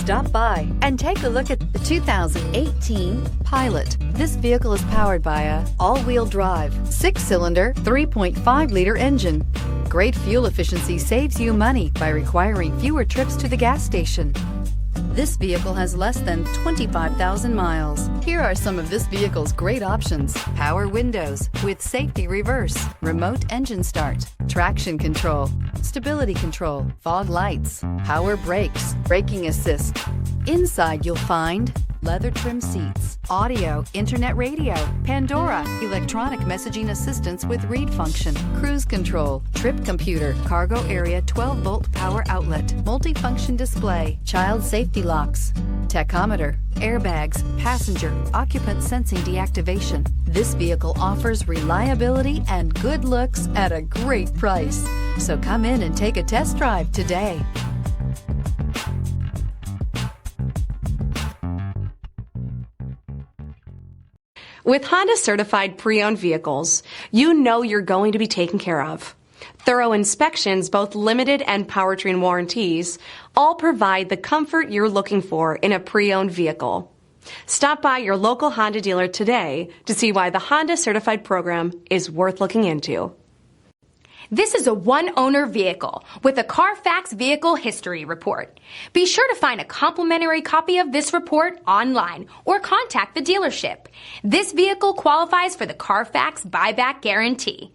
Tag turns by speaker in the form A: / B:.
A: Stop by and take a look at the 2018 Pilot. This vehicle is powered by a all-wheel drive, 6-cylinder, 3.5-liter engine. Great fuel efficiency saves you money by requiring fewer trips to the gas station. This vehicle has less than 25,000 miles. Here are some of this vehicle's great options: power windows with safety reverse, remote engine start, traction control, stability control, fog lights, power brakes, braking assist. Inside you'll find leather trim seats, audio, internet radio, Pandora, electronic messaging assistance with read function, cruise control, trip computer, cargo area 12-volt power outlet, multifunction display, child safety locks, tachometer, airbags, passenger, occupant sensing deactivation. This vehicle offers reliability and good looks at a great price. So come in and take a test drive today.
B: With Honda certified pre-owned vehicles, you know you're going to be taken care of. Thorough inspections, both limited and powertrain warranties, all provide the comfort you're looking for in a pre-owned vehicle. Stop by your local Honda dealer today to see why the Honda certified program is worth looking into.
C: This is a one-owner vehicle with a Carfax Vehicle History Report. Be sure to find a complimentary copy of this report online or contact the dealership. This vehicle qualifies for the Carfax Buyback Guarantee.